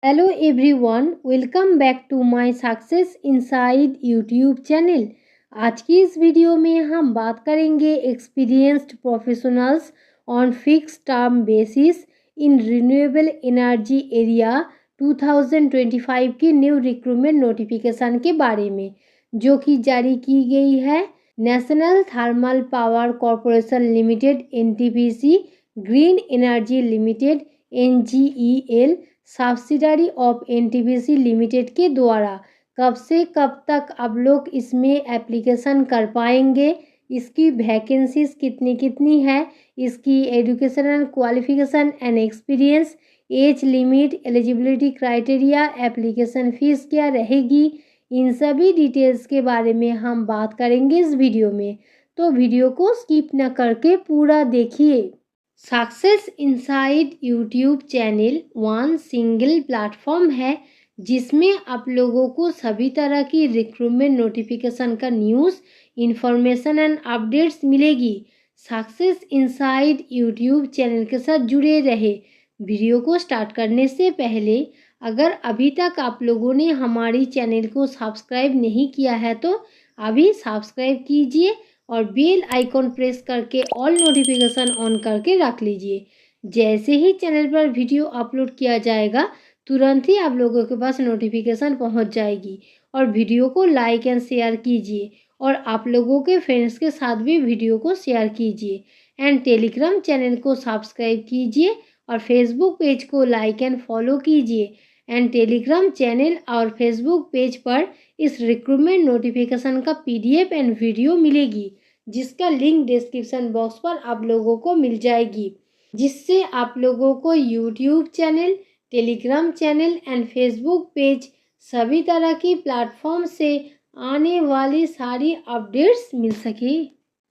Hello everyone, welcome back to my Success Inside YouTube channel. आज की इस video में हम बात करेंगे experienced professionals on fix term basis in renewable energy area 2025 की न्यू रिक्रूटमेंट नोटिफिकेशन के बारे में, जो कि जारी की गई है national thermal power corporation limited NTPC, green energy limited NGEL subsidiary of NTPC limited के द्वारा। कब से कब तक आप लोग इसमें एप्लीकेशन कर पाएंगे, इसकी वैकेंसीज कितनी कितनी है, इसकी educational qualification and experience, age limit, eligibility criteria, application fees क्या रहेगी, इन सभी डिटेल्स के बारे में हम बात करेंगे इस वीडियो में। तो वीडियो को स्किप न करके पूरा देखिए। Success inside YouTube channel one single platform है जिसमें आप लोगों को सभी तरह की रिक्रूटमेंट नोटिफिकेशन का न्यूज़, इंफॉर्मेशन एंड अपडेट्स मिलेगी। सक्सेस इनसाइड यूट्यूब चैनल के साथ जुड़े रहे। वीडियो को स्टार्ट करने से पहले अगर अभी तक आप लोगों ने हमारी चैनल को सब्सक्राइब नहीं किया है तो अभी सब्सक्राइब कीजिए और बेल आइकॉन प्रेस करके ऑल नोटिफिकेशन ऑन करके रख लीजिए। जैसे ही चैनल पर वीडियो अपलोड किया जाएगा तुरंत ही आप लोगों के पास नोटिफिकेशन पहुंच जाएगी। और वीडियो को लाइक एंड शेयर कीजिए और आप लोगों के फ्रेंड्स के साथ भी वीडियो को शेयर कीजिए। एंड टेलीग्राम चैनल को सब्सक्राइब कीजिए और फेसबुक पेज को लाइक एंड फॉलो कीजिए। एंड टेलीग्राम चैनल और फेसबुक पेज पर इस रिक्रूटमेंट नोटिफिकेशन का PDF एंड वीडियो मिलेगी, जिसका लिंक डिस्क्रिप्शन बॉक्स पर आप लोगों को मिल जाएगी, जिससे आप लोगों को YouTube channel, Telegram channel and Facebook page सभी तरह की प्लेटफॉर्म से आने वाली सारी अपडेट्स मिल सके।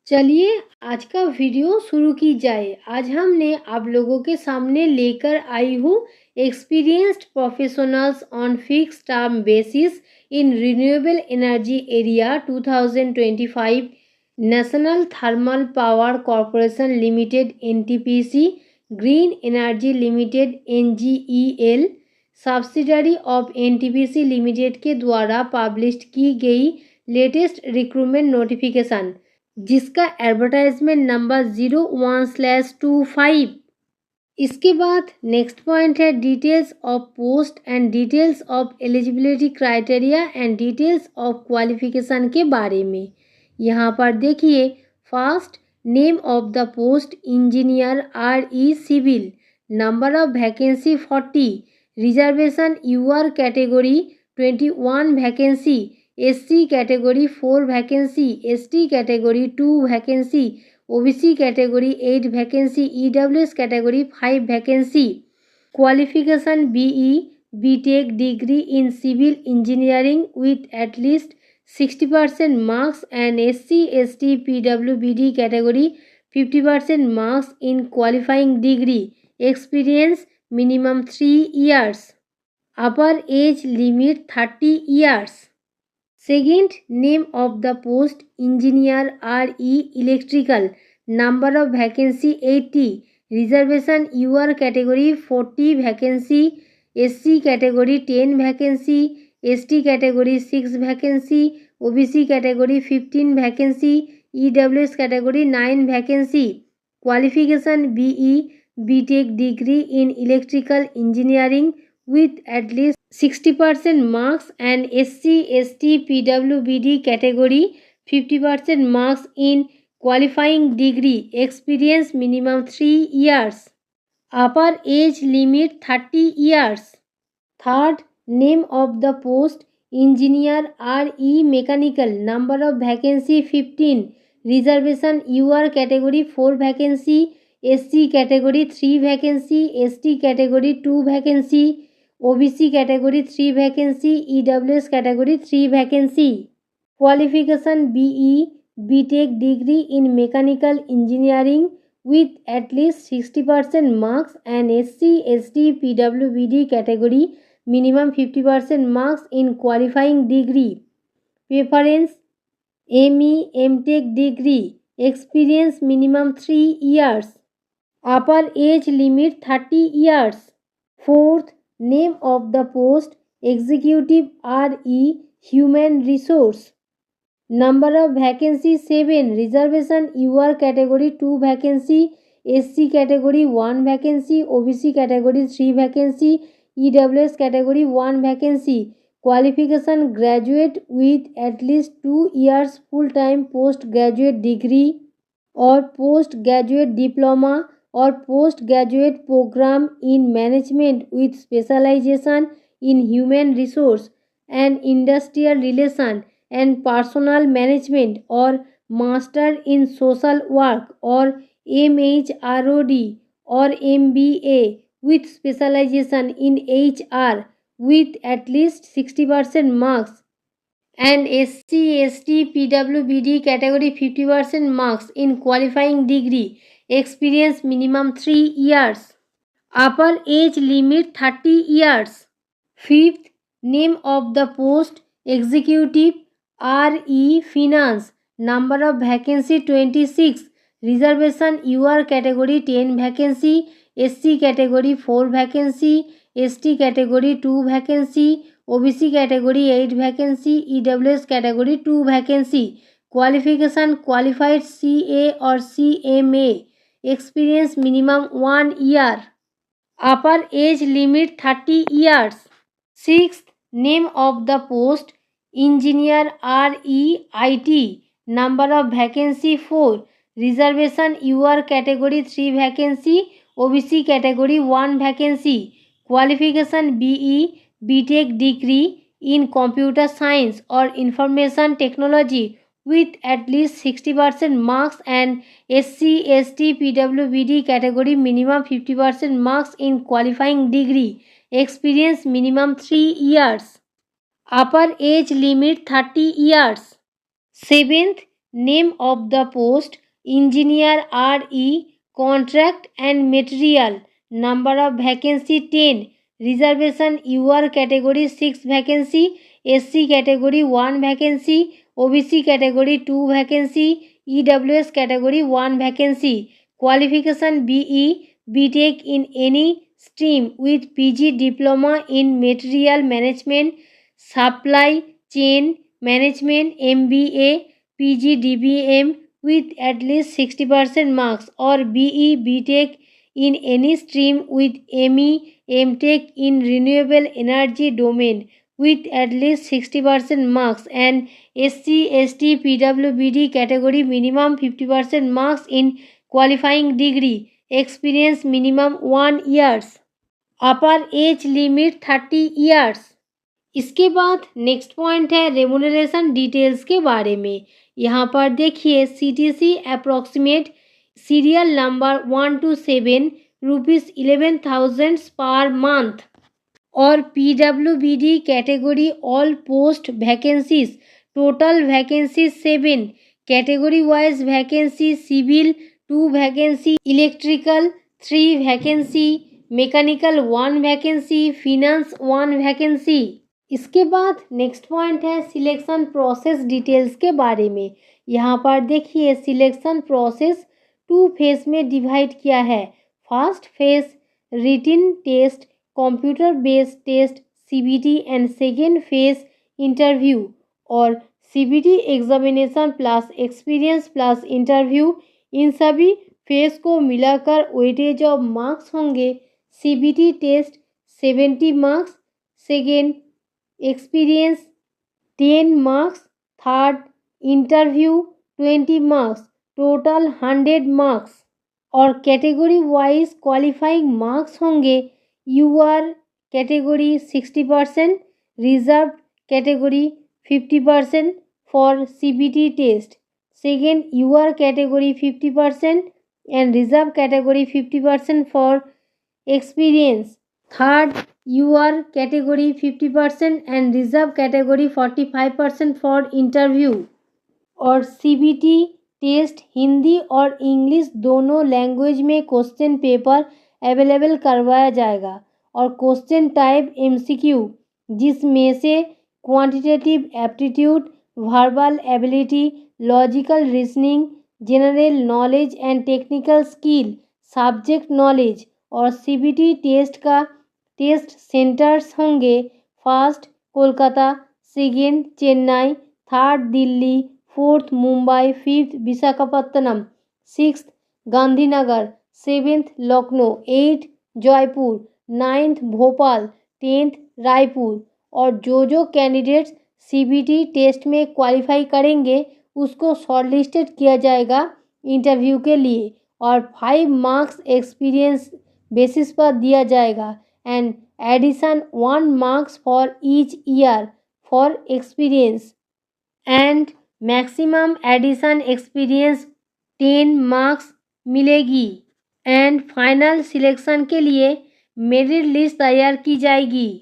चलिए आज का वीडियो शुरू की जाए। आज हमने आप लोगों के सामने लेकर आई हूँ experienced professionals on fix term basis in renewable energy area 2025 national thermal power corporation limited NTPC, green energy limited NGEL subsidiary of NTPC limited के द्वारा पब्लिश की गई लेटेस्ट रिक्रूटमेंट नोटिफिकेशन, जिसका एडवर्टाइजमेंट नंबर 01/25। इसके बाद नेक्स्ट पॉइंट है details of post and details of eligibility criteria and details of qualification के बारे में। यहाँ पर देखिए, first name of the post engineer RE civil, number of vacancy 40, reservation UR category 21 vacancy, SC category 4 vacancy, ST category 2 vacancy, OBC category 8 vacancy, EWS category 5 vacancy. Qualification BE BTech degree in civil engineering with at least 60% marks and SC ST PWBD category 50% marks in qualifying degree. Experience minimum 3 years। Upper age limit 30 years। Second, name of the post engineer RE electrical, number of vacancy 80, reservation UR category 40 vacancy, SC category 10 vacancy, ST category 6 vacancy, OBC category 15 vacancy, EWS category 9 vacancy। Qualification BE BTech degree in electrical engineering with at least 60% marks and SC ST PWBD category 50% marks in qualifying degree। Experience minimum 3 years। Upper age limit 30 years। Third, name of the post engineer RE mechanical, number of vacancy 15, reservation UR category 4 vacancy, SC category 3 vacancy, ST category 2 vacancy, OBC category 3 vacancy, EWS category 3 vacancy। Qualification BE BTech degree in mechanical engineering with at least 60% marks and SC ST PWBD category minimum 50% marks in qualifying degree। Preference ME MTech degree। Experience minimum 3 years। Upper age limit 30 years। Fourth, name of the post executive RE human resource. Number of vacancy 7, reservation UR category 2 vacancy, SC category 1 vacancy, OBC category 3 vacancy, EWS category 1 vacancy. Qualification graduate with at least 2 years full time post graduate degree और post graduate diploma और post graduate program in management with specialization in human resource and industrial relation and personal management और master in social work और MHROD और MBA with specialization in HR with at least 60% marks, and SC, ST, PWBD category 50% marks in qualifying degree. Experience minimum 3 years. Upper age limit 30 years. Fifth, name of the post executive RE finance. Number of vacancy 26. Reservation UR category 10 vacancy, SC category 4 vacancy, ST category 2 vacancy, OBC category 8 vacancy, EWS category 2 vacancy. Qualification qualified CA or CMA. Experience minimum 1 year. Upper age limit 30 years. Sixth, name of the post engineer REIT. Number of vacancy 4. Reservation UR category 3 vacancy, OBC category 1 vacancy. Qualification BE BTech degree in computer science or information technology with at least 60% marks, and SC, ST, PWBD category minimum 50% marks in qualifying degree. Experience minimum 3 years. Upper age limit 30 years. Seventh, name of the post engineer RE contract and material. Number of vacancy 10. Reservation UR category 6 vacancy, SC category 1 vacancy, OBC category 2 vacancy, EWS category 1 vacancy. Qualification BE BTech in any stream with PG diploma in material management, supply chain management, MBA, PG DBM with at least 60% marks, or BE BTech in any stream with ME MTech in renewable energy domain with at least 60% marks, and SC ST PWBD category minimum 50% marks in qualifying degree. Experience minimum 1 years. Upper age limit 30 years. इसके बाद next point है remuneration details के बारे में। यहाँ पर देखिए CTC approximate serial number 1 to 7 ₹11,000 per month, और PWBD category all post vacancies total vacancy 7, category wise vacancy civil 2 vacancy, electrical 3 vacancy, mechanical 1 vacancy, finance 1 vacancy. इसके बाद नेक्स्ट पॉइंट है सिलेक्शन प्रोसेस डिटेल्स के बारे में। यहाँ पर देखिए सिलेक्शन प्रोसेस 2 फेज में डिवाइड किया है। First phase written test, computer based test CBT, and second phase interview और CBT examination plus experience plus interview. इन सभी फेज को मिलाकर वेटेज ऑफ मार्क्स होंगे। CBT test 70 marks, second experience 10 marks, third interview 20 marks, total 100 marks. और category wise qualifying marks होंगे। UR category 60%, reserve category 50% for CBT test, second UR category 50% and reserve category 50% for experience, third UR category 50% and reserve category 45% for interview। और CBT test Hindi और English दोनों language में question paper available करवाया जाएगा, और question type MCQ, जिसमें से quantitative aptitude, verbal ability, logical reasoning, general knowledge and technical skill, subject knowledge. और CBT टेस्ट का टेस्ट सेंटर्स होंगे। First Kolkata, second Chennai, third Delhi, fourth Mumbai, fifth Visakhapatnam, sixth Gandhinagar, seventh Lucknow, eight Jaipur, ninth Bhopal, tenth Raipur. और जो कैंडिडेट्स सीबीटी टेस्ट में qualify करेंगे उसको shortlisted किया जाएगा इंटरव्यू के लिए और 5 मार्क्स एक्सपीरियंस बेसिस पर दिया जाएगा and addition 1 marks for each year for experience and maximum addition experience 10 marks मिलेगी एंड फाइनल सिलेक्शन के लिए मेरिट लिस्ट तैयार की जाएगी।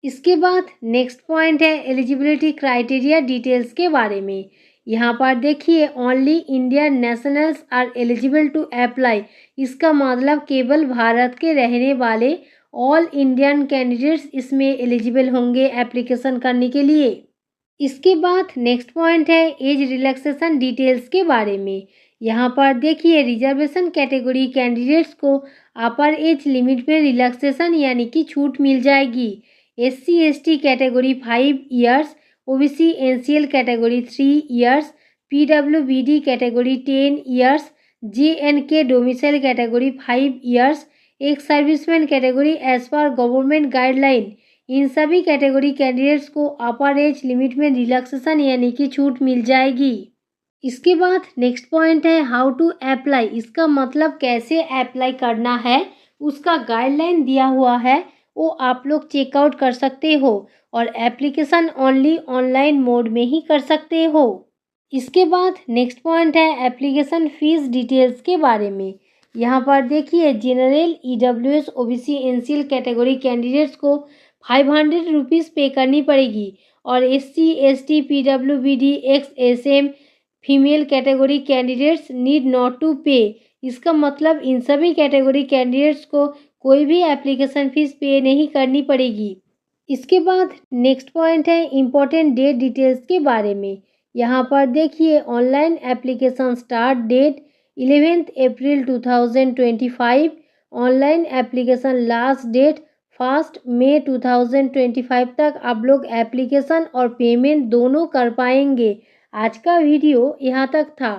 इसके बाद नेक्स्ट पॉइंट है एलिजिबिलिटी क्राइटेरिया डिटेल्स के बारे में। यहाँ पर देखिए only Indian nationals are eligible to apply. इसका मतलब केवल भारत के रहने वाले ऑल इंडियन कैंडिडेट्स इसमें एलिजिबल होंगे एप्लीकेशन करने के लिए। इसके बाद नेक्स्ट पॉइंट है एज रिलैक्सेशन डिटेल्स के बारे में। यहाँ पर देखिए रिजर्वेशन कैटेगरी कैंडिडेट्स को अपर एज लिमिट में रिलैक्सेशन यानी कि छूट मिल जाएगी। SC ST category 5 years, OBC NCL category 3 years, PWBD category 10 years, JNK domicile category 5 years, ex serviceman category as per government guideline. इन सभी कैटेगरी कैंडिडेट्स को अपर एज लिमिट में रिलैक्सेशन यानी कि छूट मिल जाएगी। इसके बाद नेक्स्ट पॉइंट है हाउ टू अप्लाई। इसका मतलब कैसे अप्लाई करना है उसका गाइडलाइन दिया हुआ है, वो आप लोग चेकआउट कर सकते हो और एप्लीकेशन ओनली ऑनलाइन मोड में ही कर सकते हो। इसके बाद नेक्स्ट पॉइंट है एप्लीकेशन फीस डिटेल्स के बारे में। यहाँ पर देखिए general EWS OBC NCL category candidates को 500 रुपीज़ पे करनी पड़ेगी और SC ST PWBD XSM female category candidates need not to pay. इसका मतलब इन सभी कैटेगरी कैंडिडेट्स को कोई भी एप्लीकेशन फ़ीस पे नहीं करनी पड़ेगी। इसके बाद नेक्स्ट पॉइंट है इम्पोर्टेंट डेट डिटेल्स के बारे में। यहाँ पर देखिए ऑनलाइन एप्लीकेशन स्टार्ट डेट 11 अप्रैल 2025, ऑनलाइन एप्लीकेशन लास्ट डेट 1 मई 2025 तक आप लोग एप्लीकेशन और पेमेंट दोनों कर पाएंगे। आज का वीडियो यहाँ तक था।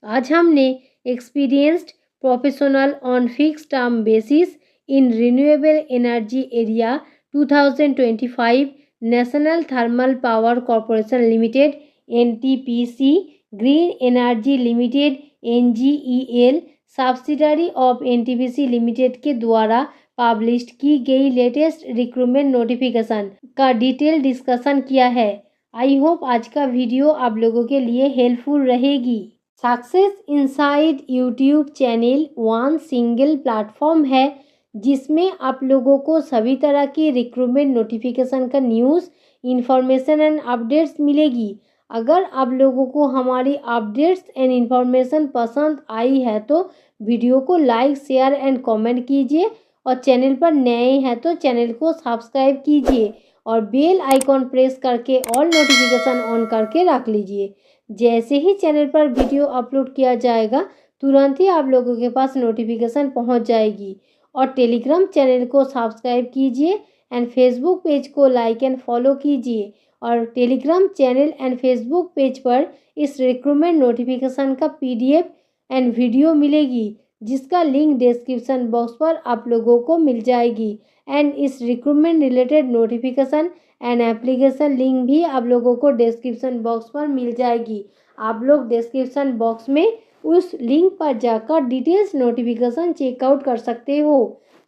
आज हमने experienced professional on fix term basis in renewable energy area 2025 national thermal power corporation limited NTPC, green energy limited NGEL subsidiary of NTPC limited के द्वारा पब्लिश की गई लेटेस्ट रिक्रूटमेंट नोटिफिकेशन का डिटेल डिस्कशन किया है। आई होप आज का video आप लोगों के लिए हेल्पफुल रहेगी। Success inside YouTube channel one single platform है जिसमें आप लोगों को सभी तरह की रिक्रूटमेंट नोटिफिकेशन का न्यूज़, इंफॉर्मेशन एंड अपडेट्स मिलेगी। अगर आप लोगों को हमारी अपडेट्स एंड इंफॉर्मेशन पसंद आई है तो वीडियो को लाइक, शेयर एंड कमेंट कीजिए और चैनल पर नए हैं तो चैनल को सब्सक्राइब कीजिए और बेल आइकॉन प्रेस करके ऑल नोटिफिकेशन ऑन करके रख लीजिए। जैसे ही चैनल पर वीडियो अपलोड किया जाएगा तुरंत ही आप लोगों के पास नोटिफिकेशन पहुंच जाएगी। और टेलीग्राम चैनल को सब्सक्राइब कीजिए एंड फेसबुक पेज को लाइक एंड फॉलो कीजिए। और Telegram channel and Facebook page पर इस रिक्रूटमेंट नोटिफिकेशन का PDF एंड वीडियो मिलेगी जिसका लिंक डिस्क्रिप्शन बॉक्स पर आप लोगों को मिल जाएगी एंड इस recruitment related notification and application link भी आप लोगों को डिस्क्रिप्शन बॉक्स पर मिल जाएगी। आप लोग डिस्क्रिप्शन बॉक्स में उस लिंक पर जाकर डिटेल्स नोटिफिकेशन चेकआउट कर सकते हो।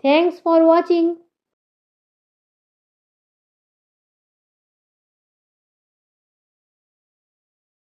Thanks for watching.